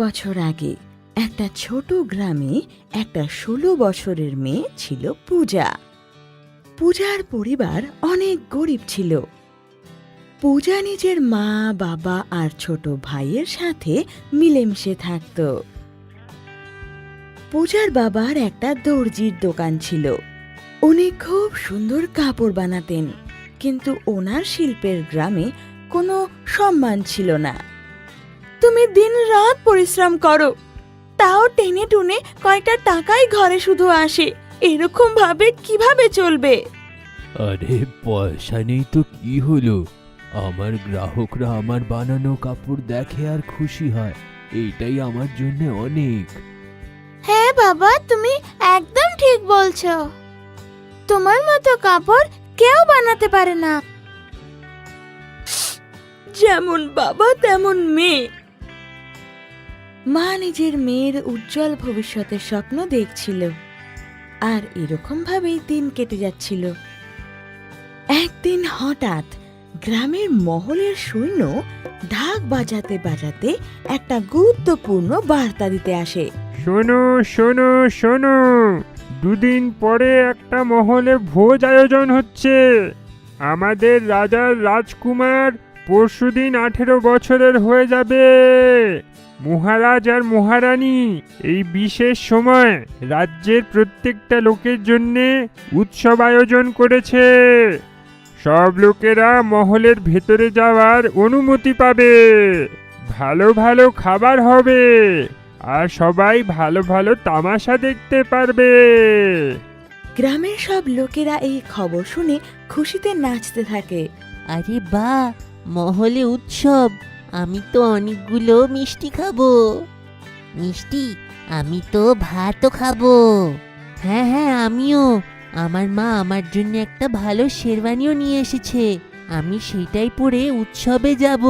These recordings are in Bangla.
বছর আগে একটা ছোট গ্রামে একটা ১৬ বছরের মেয়ে ছিল পূজা। পূজার পরিবার অনেক গরিব ছিল। পূজা নিজের মা, বাবা আর ছোট ভাইয়ের সাথে মিলেমিশে থাকত। পূজার বাবার একটা দর্জির দোকান ছিল। উনি খুব সুন্দর কাপড় বানাতেন, কিন্তু ওনার শিল্পের গ্রামে কোনো সম্মান ছিল না। তুমি দিনরাত পরিশ্রম করো, তাও টেনে টুনে কয়টা টাকাই ঘরে শুধু আসে, এরকম ভাবে কিভাবে চলবে? আরে পয়সা নেই তো কি হলো, আমার গ্রাহকরা আমার বানানো কাপড় দেখে আর খুশি হয়, এইটাই আমার জন্য অনেক। হ্যাঁ বাবা, তুমি একদম ঠিক বলছো। তোমার মতো কাপড় কেউ বানাতে পারে না। যেমন বাবা তেমন মেয়ে। মা নিজের মেয়ের উজ্জ্বল ভবিষ্যতের স্বপ্ন দেখছিল, আর এরকম ভাবেই দিন কেটে যাচ্ছিল। একদিন হঠাৎ গ্রামের মহলের সৈন্য ঢাক বাজাতে বাজাতে একটা গুরুত্বপূর্ণ বার্তা দিতে আসে। শোনো শোনো শোনো, দুদিন পরে একটা মহলে ভোজ আয়োজন হচ্ছে। আমাদের রাজার রাজকুমার পরশুদিন 18 বছরের হয়ে যাবে। মহারাজ আর মহারানী এই বিশেষ সময় রাজ্যের প্রত্যেকটা লোকের জন্যে উৎসব আয়োজন করেছে। সব লোকেরা মহলের ভেতরে যাওয়ার অনুমতি পাবে। ভালো ভালো খাবার হবে, আর সবাই ভালো ভালো তামাশা দেখতে পারবে। গ্রামের সব লোকেরা এই খবর শুনে খুশিতে নাচতে থাকে। আরে বাহ, মহলে উৎসব! আমি তো অনেকগুলো মিষ্টি খাবো। মিষ্টি? আমি তো ভাতও খাবো। হ্যাঁ হ্যাঁ, আমিও। আমার মা আমার জন্য একটা ভালো শেরওয়ানিও নিয়ে এসেছে, আমি সেটাই পরে উৎসবে যাব।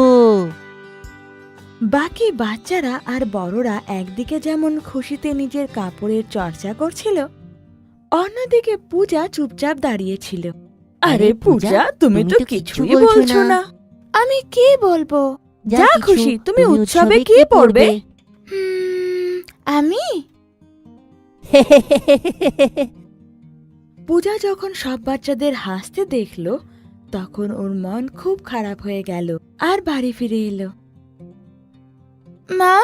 বাকি বাচ্চারা আর বড়রা একদিকে যেমন খুশিতে নিজের কাপড়ের চর্চা করছিল, অন্যদিকে পূজা চুপচাপ দাঁড়িয়েছিল। আরে পূজা, তুমি তো কিছুই বলছো না। আমি কি বলবো? যা খুশি, তুমি উৎসবে কি পরবে? আমি পূজা যখন সব বাচ্চাদের হাসতে দেখলো, তখন ওর মন খুব খারাপ হয়ে গেল আর বাড়ি ফিরে এলো। মা,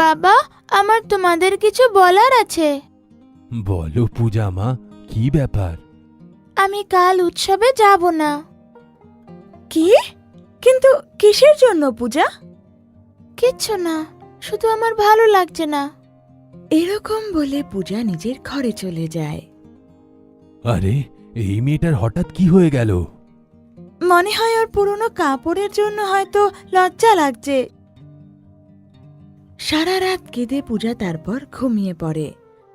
বাবা, আমার তোমাদের কিছু বলার আছে। বলো পূজা মা, কি ব্যাপার? আমি কাল উৎসবে যাব না। কি? কিন্তু কিসের জন্য পূজা? কিচ্ছু না, শুধু আমার ভালো লাগছে না। এরকম বলে পূজা নিজের ঘরে চলে যায়। আরে এই মেয়েটার হঠাৎ কি হয়ে গেল? মনে হয় ওর পুরনো কাপড়ের জন্য হয়তো লজ্জা লাগছে। সারা রাত কেঁদে পূজা তারপর ঘুমিয়ে পড়ে।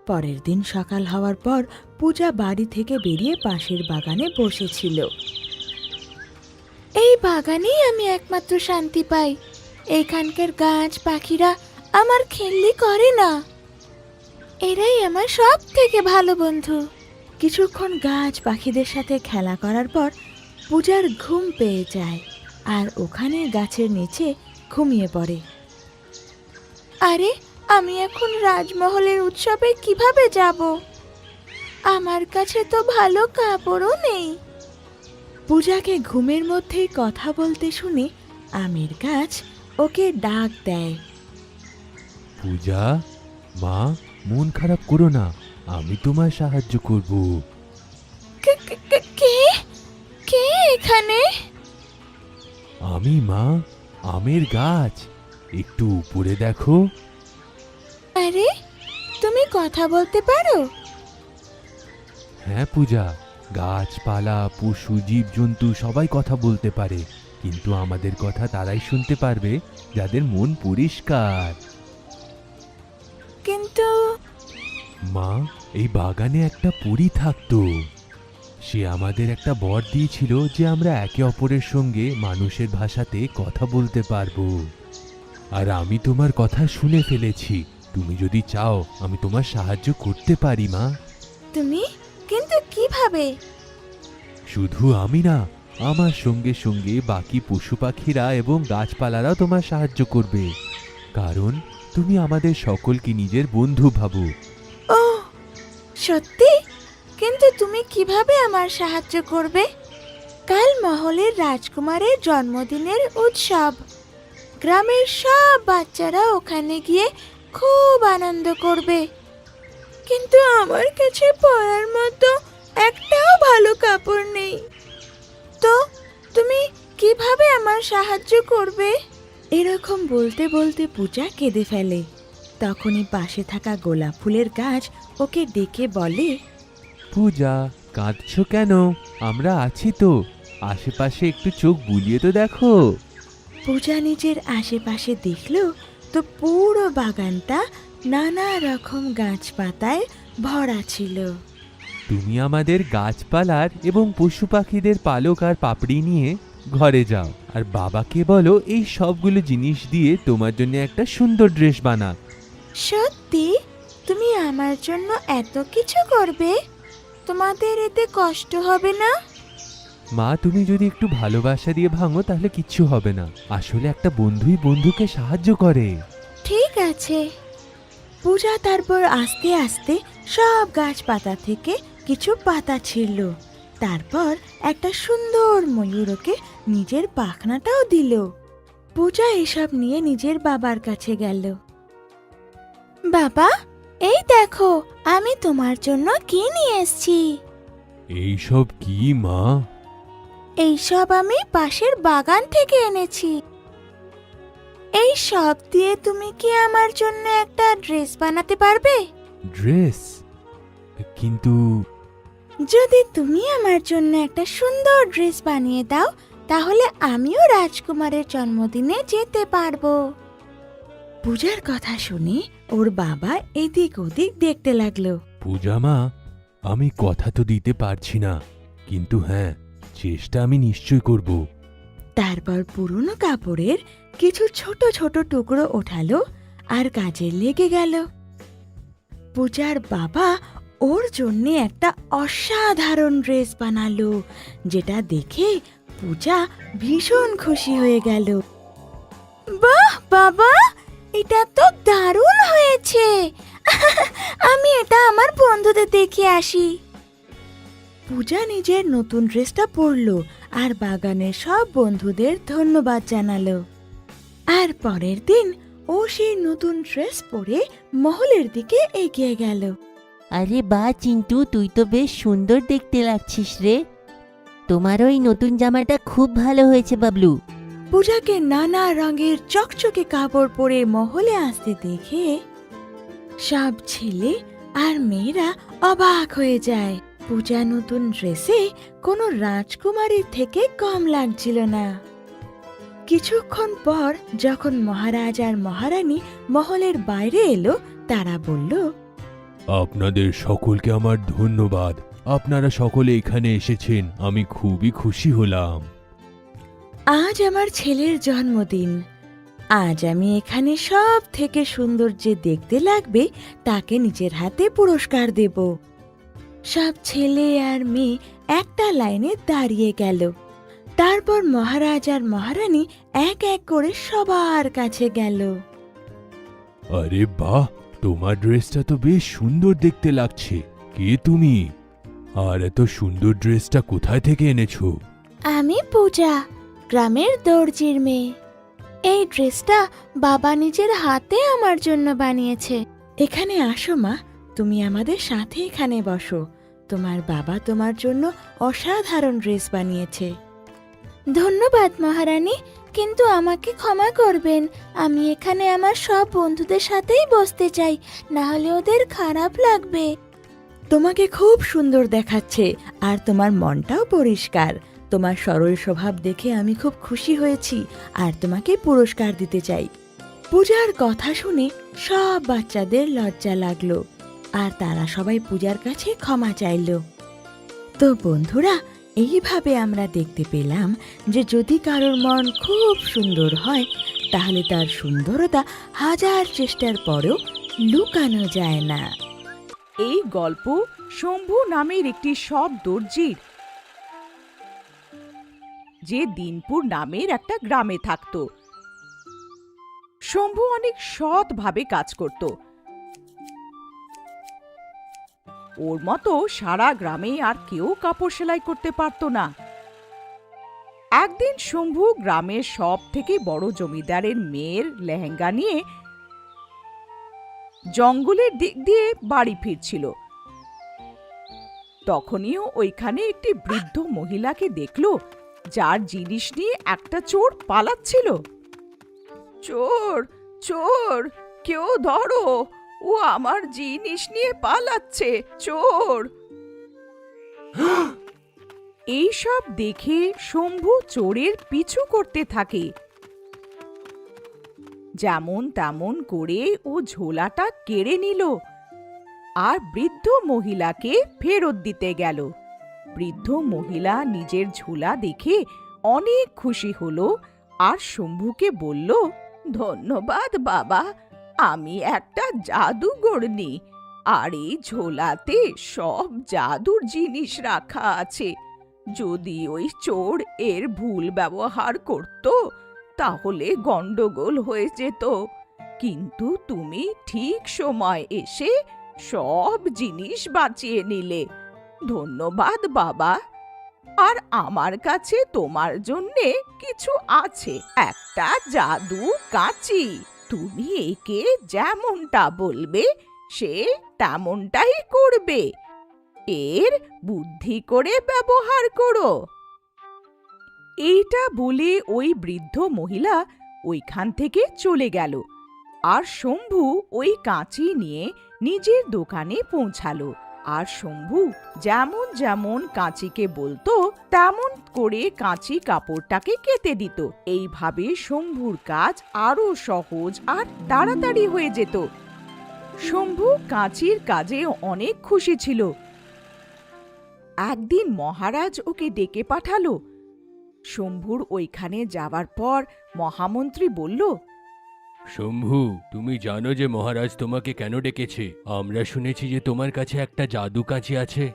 পরের দিন সকাল হওয়ার পর পূজা বাড়ি থেকে বেরিয়ে পাশের বাগানে বসেছিল। এই বাগানেই আমি একমাত্র শান্তি পাই। এখানকার গাছ পাখিরা আমার খেললি করে না, এরাই আমার সব থেকে ভালো বন্ধু। কিছুক্ষণ গাছ পাখিদের সাথে খেলা করার পর পূজার ঘুম পেয়ে যায়, আর ওখানে গাছের নিচে ঘুমিয়ে পড়ে। আরে, আমি এখন রাজমহলের উৎসবে কিভাবে যাব? আমার কাছে তো ভালো কাপড়ও নেই। পূজাকে ঘুমের মধ্যেই কথা বলতে শুনে আমের গাছ ওকে ডাক দেয়। পূজা মা, মন খারাপ করো না, আমি তোমায় সাহায্য করব। কে কে এখানে? আমি মা, আমের গাছ, একটু উপরে দেখো। আরে, তুমি কথা বলতে পারো? হ্যাঁ পূজা, গাছপালা, পশু, জীবজন্তু সবাই কথা বলতে পারে, কিন্তু আমাদের কথা তারাই শুনতে পারবে যাদের মন পরিষ্কার। কিন্তু মা, এই বাগানে একটা পরী থাকতো। সে আমাদের একটা বর দিয়েছিল যে আমরা একে অপরের সঙ্গে মানুষের ভাষাতে কথা বলতে পারবো। আর আমি তোমার কথা শুনে ফেলেছি। তুমি যদি চাও আমি তোমার সাহায্য করতে পারি মা। তুমি? কিন্তু কিভাবে? শুধু আমি না, আমার সঙ্গে সঙ্গে বাকি পশু পাখিরা এবং গাছপালারাও তোমার সাহায্য করবে, কারণ তুমি আমাদের সকলকে নিজের বন্ধু ভাবো। ও সত্যি? কিন্তু তুমি কিভাবে আমার সাহায্য করবে? কাল মহলের রাজকুমারের জন্মদিনের উৎসব। গ্রামের সব বাচ্চারা ওখানে গিয়ে খুব আনন্দ করবে, কিন্তু আমার কাছে পরার মতো একটাও ভালো কাপড় নেই। তো তুমি কিভাবে আমার সাহায্য করবে? এরকম বলতে বলতে পূজা কেঁদে ফেলে। তখনই পাশে থাকা গোলাপ ফুলের গাছ ওকে ডেকে বলে, পূজা, কাঁদছো কেন? আমরা আছি তো, আশেপাশে একটু চোখ বুলিয়ে তো দেখো। পূজা নিজের আশেপাশে দেখল তো পুরো বাগানটা নানা রকম গাছপাতায় ভরা ছিল। তুমি আমাদের গাছপালার এবং পশু পাখিদের পালক আর পাপড়ি নিয়ে ঘরে যাও, আর বাবাকে বলো এই সবগুলো জিনিস দিয়ে তোমার জন্য একটা সুন্দর ড্রেস বানাক। সত্যি? তুমি আমার জন্য এত কিছু করবে? তোমাদের এতে কষ্ট হবে না? মা, তুমি যদি একটু ভালোবাসা দিয়ে ভাঙো তাহলে কিচ্ছু হবে না। আসলে একটা বন্ধুই বন্ধুকে সাহায্য করে। ঠিক আছে। পূজা তারপর আস্তে আস্তে সব গাছপাতা থেকে কিছু পাতা ছিঁড়ল। তারপর একটা সুন্দর ময়ূর ওকে নিজের পাখনাটাও দিল। পূজা এসব নিয়ে নিজের বাবার কাছে গেল। বাবা, এই দেখো আমি তোমার জন্য কি নিয়ে এসেছি। এইসব কি মা? এইসব আমি পাশের বাগান থেকে এনেছি। এই সব দিয়ে তুমি কি আমার জন্য একটা ড্রেস বানাতে পারবে? ড্রেস? কিন্তু যদি তুমি আমার জন্য একটা সুন্দর ড্রেস বানিয়ে দাও, তাহলে আমিও রাজকুমারের জন্মদিনে যেতে পারবো। পূজার কথা শুনে ওর বাবা এদিক ওদিক দেখতে লাগলো। পূজা মা, আমি কথা তো দিতে পারছি না, কিন্তু হ্যাঁ, চেষ্টা আমি নিশ্চয় করব। তারপর পুরনো কাপড়ের কিছু ছোট ছোট টুকরো ওঠালো আর কাজে লেগে গেল। পূজার বাবা ওর জন্য একটা অসাধারণ ড্রেস বানালো, যেটা দেখে পূজা ভীষণ খুশি হয়ে গেল। বাহ বাবা, এটা তো দারুণ হয়েছে। আমি এটা আমার বন্ধুদের দেখিয়ে আসি। পূজা নিজের নতুন ড্রেসটা পরলো আর বাগানের সব বন্ধুদের ধন্যবাদ জানালো। আর পরের দিন ও সেই নতুন ড্রেস পরে মহলের দিকে এগিয়ে গেল। আরে বাহ চিন্টু, তুই তো বেশ সুন্দর দেখতে লাগছিস রে। তোমার ওই নতুন জামাটা খুব ভালো হয়েছে বাবলু। পূজাকে নানা রঙের চকচকে কাপড় পরে মহলে আসতে দেখে সব ছেলে আর মেয়েরা অবাক হয়ে যায়। পূজা নতুন ড্রেসে কোনো রাজকুমারীর থেকে কম লাগছিল না। কিছুক্ষণ পর যখন মহারাজ আর মহারানী মহলের বাইরে এলো, তারা বলল, আপনাদের সকলকে আমার ধন্যবাদ। আপনারা সকলে এখানে এসেছেন, আমি খুবই খুশি হলাম। আজ আমার ছেলের জন্মদিন। আজ আমি এখানে সব থেকে সুন্দর যে দেখতে লাগবে তাকে নিজের হাতে পুরস্কার দেব। সব ছেলে আর মেয়ে একটা লাইনে দাঁড়িয়ে গেল। তারপর মহারাজ আর মহারানী এক এক করে সবার কাছে গেল। আরে বাহ, তোমার ড্রেসটা তো বেশ সুন্দর দেখতে লাগছে। কে তুমি? আর এত সুন্দর ড্রেসটা কোথায় থেকে এনেছো? আমি পূজা, গ্রামের দর্জির মেয়ে। এই ড্রেসটা বাবা নিজের হাতে আমার জন্য বানিয়েছে। এখানে আসো মা, তুমি আমাদের সাথে এখানে বসো। তোমার বাবা তোমার জন্য অসাধারণ ড্রেস বানিয়েছে। ধন্যবাদ মহারানী, কিন্তু আমাকে ক্ষমা করবেন। আমি এখানে আমার সব বন্ধুদের সাথেই বসতে চাই, না হলে ওদের খারাপ লাগবে। তোমাকে খুব সুন্দর দেখাচ্ছে আর তোমার মনটাও পরিষ্কার। তোমার সরল স্বভাব দেখে আমি খুব খুশি হয়েছি আর তোমাকে পুরস্কার দিতে চাই। পূজার কথা শুনে সব বাচ্চাদের লজ্জা লাগলো আর তারা সবাই পূজার কাছে ক্ষমা চাইল। তো বন্ধুরা, এইভাবে আমরা দেখতে পেলাম যে যদি কারোর মন খুব সুন্দর হয় তাহলে তার সুন্দরতা হাজার চেষ্টার পরেও লুকানো যায় না। এই গল্প শম্ভু নামের একটি সৎ দর্জির, যে দিনপুর নামের একটা গ্রামে থাকত। শম্ভু অনেক সৎভাবে কাজ করত। ওর মতো সারা গ্রামে আর কেউ কাপড় সেলাই করতে পারত না। একদিন শম্ভু গ্রামের সব থেকে বড় জমিদারের মেয়ের লেহেঙ্গা নিয়ে জঙ্গলের দিক দিয়ে বাড়ি ফিরছিল। তখনই ওইখানে একটি বৃদ্ধ মহিলাকে দেখল, যার জিনিস নিয়ে একটা চোর পালাচ্ছিল। চোর, চোর, কেউ ধরো, ও আমার জিনিস নিয়ে পালাচ্ছে, চোর। এইসব দেখে শম্ভু চোরের পিছু করতে থাকে। যেমন তেমন করে ও ঝোলাটা কেড়ে নিল আর বৃদ্ধ মহিলাকে ফেরত দিতে গেল। বৃদ্ধ মহিলা নিজের ঝোলা দেখে অনেক খুশি হলো আর শম্ভুকে বলল, ধন্যবাদ বাবা, আমি একটা জাদুগরনি, আর এই ঝোলাতে সব জাদুর জিনিস রাখা আছে। যদি ওই চোর এর ভুল ব্যবহার করত তাহলে গন্ডগোল হয়ে যেত, কিন্তু তুমি ঠিক সময় এসে সব জিনিস বাঁচিয়ে নিলে। ধন্যবাদ বাবা। আর আমার কাছে তোমার জন্যে কিছু আছে, একটা জাদু কাঁচি। তুমি একে যেমনটা বলবে সে তেমনটাই করবে। এর বুদ্ধি করে ব্যবহার করো। এইটা বলে ওই বৃদ্ধ মহিলা ওইখান থেকে চলে গেল আর শম্ভু ওই কাঁচি নিয়ে নিজের দোকানে পৌঁছালো। আর শম্ভু যেমন যেমন কাঁচিকে বলতো তেমন করে কাঁচি কাপড়টাকে কেটে দিত। এইভাবে শম্ভুর কাজ আরো সহজ আর তাড়াতাড়ি হয়ে যেত। শম্ভু কাঁচির কাজে অনেক খুশি ছিল। একদিন মহারাজ ওকে ডেকে পাঠালো। শম্ভুর ওইখানে যাওয়ার পর মহামন্ত্রী বলল, শম্ভু, তুমি জানো যে মহারাজ তোমাকে কেন ডেকেছে? আমরা শুনেছি যে তোমার কাছে একটা জাদু কাঁচি আছে।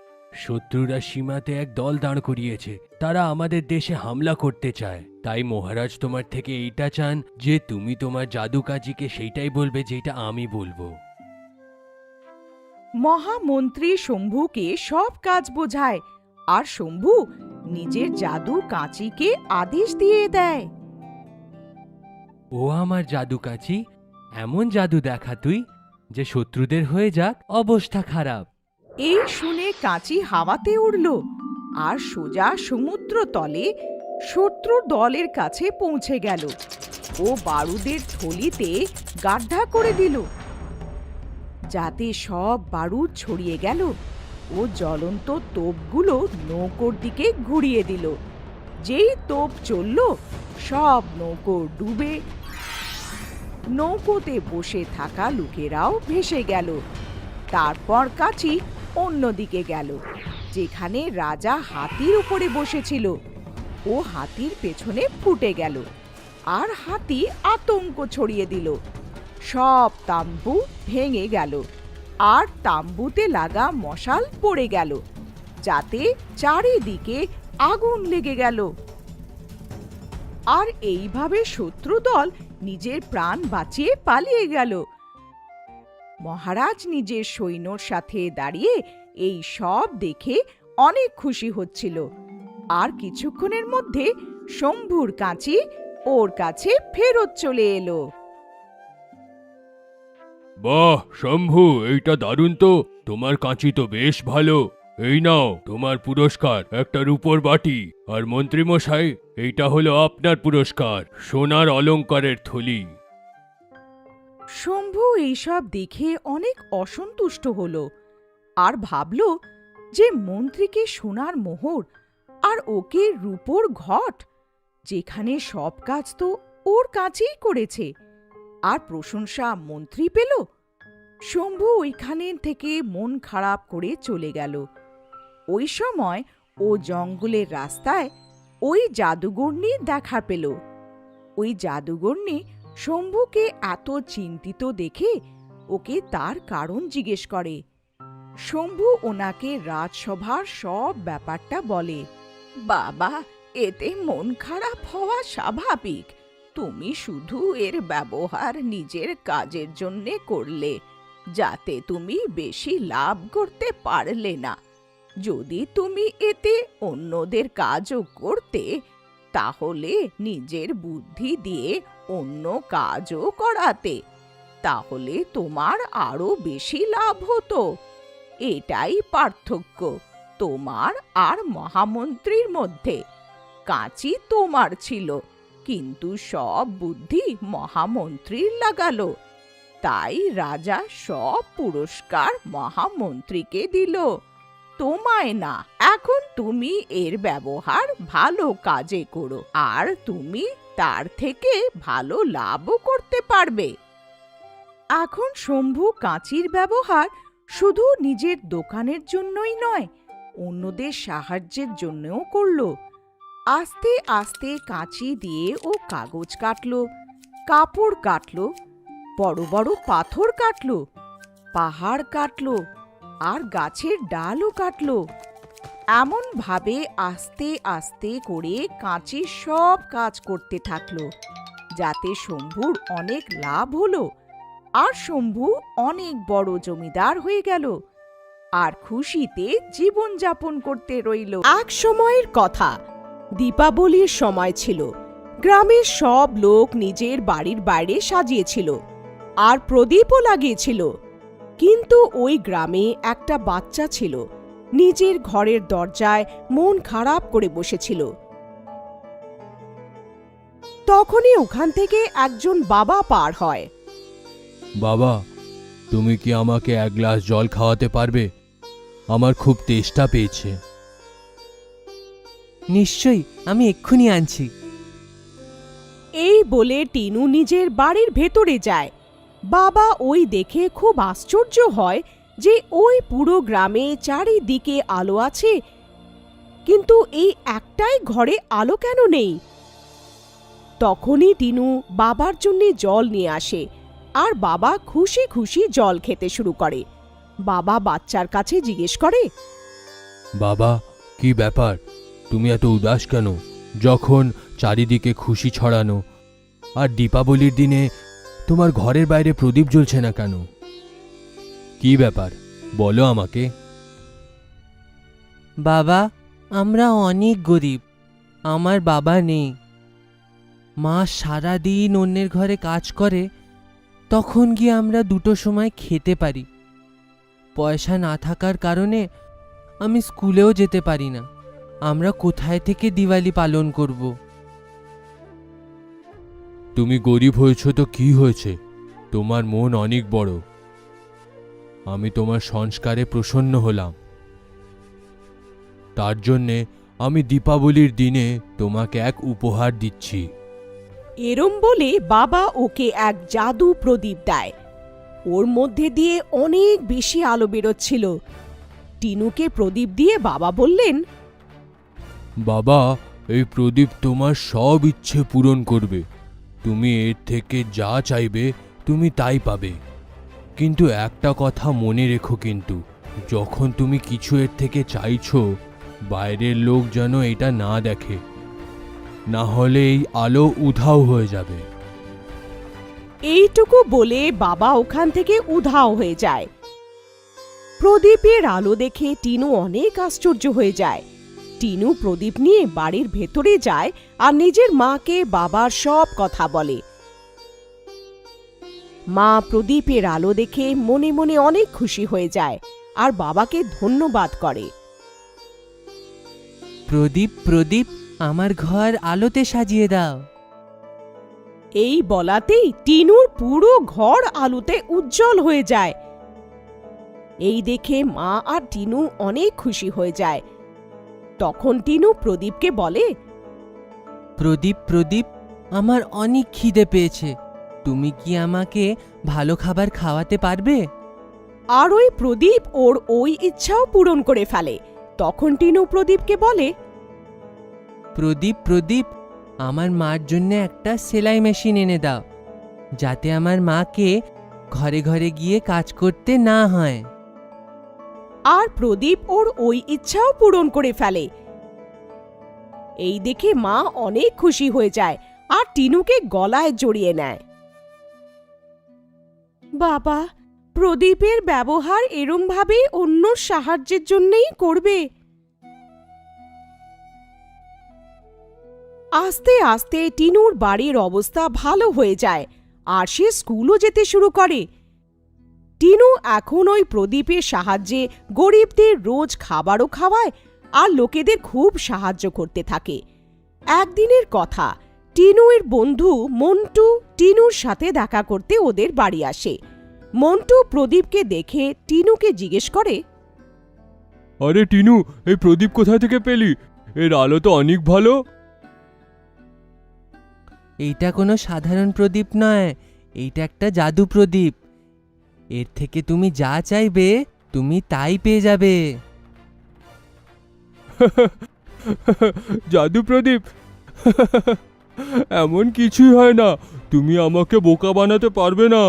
শত্রুরা সীমাতে এক দল দাঁড় করিয়েছে, তারা আমাদের দেশে হামলা করতে চায়। তাই মহারাজ তোমার থেকে এইটা চান যে তুমি তোমার জাদু কাঁচিকে সেইটাই বলবে যেটা আমি বলবো। মহামন্ত্রী শম্ভুকে সব কাজ বোঝায় আর শম্ভু নিজের জাদু কাঁচিকে আদেশ দিয়ে দেয়। ও আমার জাদু কাঁচি, এমন জাদু দেখা তুই যে শত্রুদের হয়ে যাক অবস্থা খারাপ। এই শুনে কাঁচি হাওয়াতে উড়ল আর সোজা সমুদ্র তলে শত্রু দলের কাছে পৌঁছে গেল। ও বারুদের থলিতে গাড্ডা করে দিল যাতে সব বারুদ ছড়িয়ে গেল। ও জ্বলন্ত তোপগুলো নৌকোর দিকে ঘুরিয়ে দিল। যেই তোপ চলল সব নৌকো ডুবে নৌকোতে বসে থাকা লোকেরাও ভেসে গেল। তারপর কাঁচি অন্যদিকে গেল, যেখানে রাজা হাতির উপরে বসেছিল। ও হাতির পেছনে ফুটে গেল আর হাতি আতঙ্ক ছড়িয়ে দিল। সব তাম্বু ভেঙে গেল আর তাম্বুতে লাগা মশাল পড়ে গেল, যাতে চারিদিকে আগুন লেগে গেল। আর এইভাবে শত্রু দল নিজের প্রাণ বাঁচিয়ে পালিয়ে গেল। মহারাজ নিজের সৈন্যর সাথে দাঁড়িয়ে এই সব দেখে অনেক খুশি হচ্ছিল। আর কিছুক্ষণের মধ্যে শম্ভুর কাঁচি ওর কাছে ফেরত চলে এলো। বাহ শম্ভু, এইটা দারুণ তো। তোমার কাঁচি তো বেশ ভালো। এই নাও তোমার পুরস্কার, একটা রূপোর বাটি। আর মন্ত্রী মশাই, এইটা হলো আপনার পুরস্কার, সোনার অলংকারের থলি। শম্ভু এইসব দেখে অনেক অসন্তুষ্ট হলো আর ভাবল যে মন্ত্রীকে সোনার মোহর আর ওকে রূপোর ঘট, যেখানে সব কাজ তো ওর কাছেই করেছে, আর প্রশংসা মন্ত্রী পেল। শম্ভু ওইখানে থেকে মন খারাপ করে চলে গেল। ওই সময় ও জঙ্গলের রাস্তায় ওই জাদুগরনি দেখা পেল। ওই জাদুগরনি শম্ভুকে এত চিন্তিত দেখে ওকে তার কারণ জিজ্ঞেস করে। শম্ভু ওনাকে রাজসভার সব ব্যাপারটা বলে। বাবা, এতে মন খারাপ হওয়া স্বাভাবিক। তুমি শুধু এর ব্যবহার নিজের কাজের জন্যে করলে, যাতে তুমি বেশি লাভ করতে পারলে না। যদি তুমি এতে অন্যদের কাজও করতে, তাহলে নিজের বুদ্ধি দিয়ে অন্য কাজও করাতে, তাহলে তোমার আরো বেশি লাভ হতো। এটাই পার্থক্য তোমার আর মহামন্ত্রীর মধ্যে। কাঁচি তোমার ছিল, কিন্তু সব বুদ্ধি মহামন্ত্রীর লাগালো, তাই রাজা সব পুরস্কার মহামন্ত্রীকে দিল, তোমায় না। এখন তুমি এর ব্যবহার ভালো কাজে করো, আর তুমি তার থেকে ভালো লাভও করতে পারবে। এখন শম্ভু কাঁচির ব্যবহার শুধু নিজের দোকানের জন্যই নয়, অন্যদের সাহায্যের জন্যও করলো। আস্তে আস্তে কাঁচি দিয়ে ও কাগজ কাটলো, কাপড় কাটলো, বড় বড় পাথর কাটলো, পাহাড় কাটলো, আর গাছের ডালও কাটলো। এমন ভাবে আস্তে আস্তে করে কাঁচি সব কাজ করতে থাকলো, যাতে শম্ভুর অনেক লাভ হলো, আর শম্ভু অনেক বড় জমিদার হয়ে গেল, আর খুশিতে জীবন যাপন করতে রইল। এক সময়ের কথা, দীপাবলির সময় ছিল। গ্রামের সব লোক নিজের বাড়ির বাইরে সাজিয়েছিল, আর প্রদীপও লাগিয়েছিল। কিন্তু ওই গ্রামে একটা বাচ্চা ছিল, নিজের ঘরের দরজায় মন খারাপ করে বসেছিল। তখনই ওখান থেকে একজন বাবা পার হয়। বাবা, তুমি কি আমাকে এক গ্লাস জল খাওয়াতে পারবে? আমার খুব তেষ্টা পেয়েছে। নিশ্চয়ই, আমি এক্ষুনি আনছি। এই বলে টিনু নিজের বাড়ির ভেতরে যায়। বাবা ওই দেখে খুব আশ্চর্য হয় যে ওই পুরো গ্রামে চারিদিকে আলো আছে, কিন্তু এই একটাই ঘরে আলো কেন নেই? তখনই টিনু বাবার জন্য জল নিয়ে আসে, আর বাবা খুশি খুশি জল খেতে শুরু করে। বাবা বাচ্চার কাছে জিজ্ঞেস করে, বাবা, কি ব্যাপার? তুমি এত উদাস কেন, যখন চারিদিকে খুশি ছড়ানো? আর দীপাবলির দিনে তোমার ঘরের বাইরে প্রদীপ জ্বলছে না কেন? কি ব্যাপার, বলো আমাকে। বাবা, আমরা অনেক গরিব। আমার বাবা নেই। মা সারাদিন অন্যের ঘরে কাজ করে, তখন গিয়ে আমরা দুটো সময় খেতে পারি। পয়সা না থাকার কারণে আমি স্কুলেও যেতে পারি না। আমরা কোথায় থেকে দিওয়ালি পালন করব? তুমি গরিব হয়েছ তো কি হয়েছে, তোমার মন অনেক বড়। আমি তোমার সংস্কারে প্রসন্ন হলাম, তার জন্যে আমি দীপাবলির দিনে তোমাকে এক উপহার দিচ্ছি। এরম বলে বাবা ওকে এক জাদু প্রদীপ দেয়। ওর মধ্যে দিয়ে অনেক বেশি আলো বেরোচ্ছিল। টিনুকে প্রদীপ দিয়ে বাবা বললেন, বাবা, এই প্রদীপ তোমার সব ইচ্ছে পূরণ করবে। তুমি এর থেকে যা চাইবে তুমি তাই পাবে। কিন্তু একটা কথা মনে রেখো, কিন্তু যখন তুমি কিছু এর থেকে চাইছো, বাইরের লোক যেন এটা না দেখে, না হলে এই আলো উধাও হয়ে যাবে। এইটুকু বলে বাবা ওখান থেকে উধাও হয়ে যায়। প্রদীপের আলো দেখে টিনু অনেক আশ্চর্য হয়ে যায়। টিনু প্রদীপ নিয়ে বাড়ির ভেতরে যায় আর নিজের মাকে বাবার সব কথা বলে। মা প্রদীপের আলো দেখে মনে মনে অনেক খুশি হয়ে যায় আর বাবাকে ধন্যবাদ করে। প্রদীপ, প্রদীপ, আমার ঘর আলোতে সাজিয়ে দাও। এই বলাতেই টিনুর পুরো ঘর আলোতে উজ্জ্বল হয়ে যায়। এই দেখে মা আর টিনু অনেক খুশি হয়ে যায়। তখন টিনু প্রদীপকে বলে, প্রদীপ, প্রদীপ, আমার অনেক খিদে পেয়েছে। তুমি কি আমাকে ভালো খাবার খাওয়াতে পারবে? আর ওই প্রদীপ ওর ওই ইচ্ছাও পূরণ করে ফেলে। তখন টিনু প্রদীপকে বলে, প্রদীপ, প্রদীপ, আমার মার জন্য একটা সেলাই মেশিন এনে দাও, যাতে আমার মাকে ঘরে ঘরে গিয়ে কাজ করতে না হয়। আর প্রদীপ ওর ওই ইচ্ছাও পূরণ করে ফেলে। এই দেখে মা অনেক খুশি হয়ে যায়। আর টিনুকে গলায় জড়িয়ে নেয়। বাবা, প্রদীপের ব্যবহার এরমভাবে অন্য সাহায্যের জন্যই করবে। আস্তে আস্তে টিনুর বাড়ির অবস্থা ভালো হয়ে যায় আর সে স্কুলও যেতে শুরু করে। টিনু এখন ওই প্রদীপের সাহায্যে গরিবদের রোজ খাবারও খাওয়ায় আর লোকেদের খুব সাহায্য করতে থাকে। একদিনের কথা, টিনুর বন্ধু মন্টু টিনুর সাথে দেখা করতে ওদের বাড়ি আসে। মন্টু প্রদীপকে দেখে টিনুকে জিজ্ঞেস করে, আরে টিনু, এই প্রদীপ কোথা থেকে পেলি? এর আলো তো অনেক ভালো। এইটা কোনো সাধারণ প্রদীপ নয়, এইটা একটা জাদু প্রদীপ। এর থেকে তুমি যা চাইবে তুমি তাই পেয়ে যাবে। জাদু প্রদীপ? এমন কিছুই হয় না, তুমি আমাকে বোকা বানাতে পারবে না।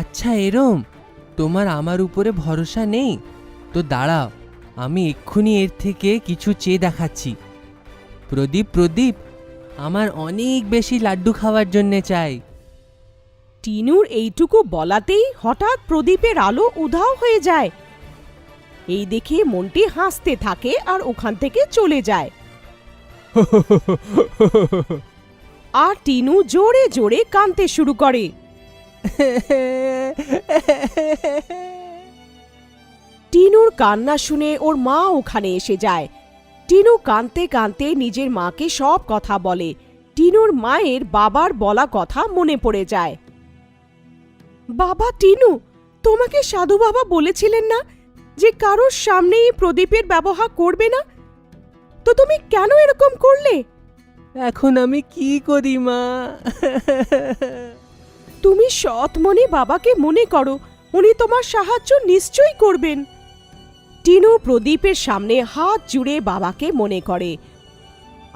আচ্ছা, এরম তোমার আমার উপরে ভরসা নেই তো দাঁড়াও, আমি এক্ষুনি এর থেকে কিছু চেয়ে দেখাচ্ছি। প্রদীপ প্রদীপ, আমার অনেক বেশি লাড্ডু খাওয়ার জন্যে চাই। টিনুর এইটুকু বলাতেই হঠাৎ প্রদীপের আলো উধাও হয়ে যায়। এই দেখে মন্টি হাসতে থাকে আর ওখান থেকে চলে যায়। আর টিনু জোরে জোরে কাঁদতে শুরু করে। টিনুর কান্না শুনে ওর মা ওখানে এসে যায়। টিনু কাঁদতে কাঁদতে নিজের মাকে সব কথা বলে। টিনুর মায়ের বাবার বলা কথা মনে পড়ে যায়। বাবা, টিনু, তোমাকে সাধু বাবা বলেছিলেন না যে কারোর সামনে এই প্রদীপের ব্যবহার করবে না? তো তুমি কেন এরকম করলে? এখন আমি কি করি মা? তুমি সৎ মনে বাবাকে মনে করো, উনি তোমার সাহায্য নিশ্চয়ই করবেন। টিনু প্রদীপের সামনে হাত জুড়ে বাবাকে মনে করে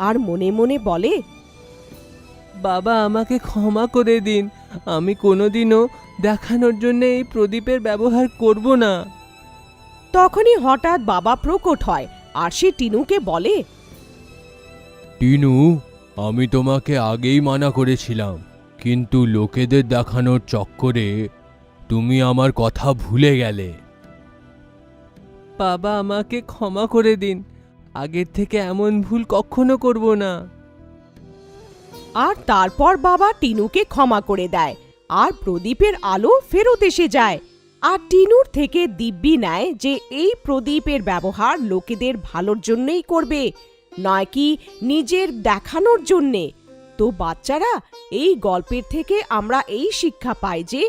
আর মনে মনে বলে, বাবা, আমাকে ক্ষমা করে দিন, আমি কোনোদিনও দেখানোর জন্য এই প্রদীপের ব্যবহার করব না। তখনই হঠাৎ বাবা প্রকট হয় আর সে টিনুকে বলে, টিনু, আমি তোমাকে আগেই মানা করেছিলাম, কিন্তু লোকেদের দেখানোর চক্করে তুমি আমার কথা ভুলে গেলে। বাবা, আমাকে ক্ষমা করে দিন, আগের থেকে এমন ভুল কখনো করব না। আর তারপর বাবা টিনুকে ক্ষমা করে দেয় আর প্রদীপের আলো ফেরত এসে যায়। আর টিনুর থেকে দিব্যি নেয় যে এই প্রদীপের ব্যবহার লোকেদের ভালোর জন্যই করবে, নয় কি নিজের দেখানোর জন্যে। তো বাচ্চারা, এই গল্পের থেকে আমরা এই শিক্ষা পাই যে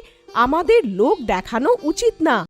আমাদের লোক দেখানো উচিত না।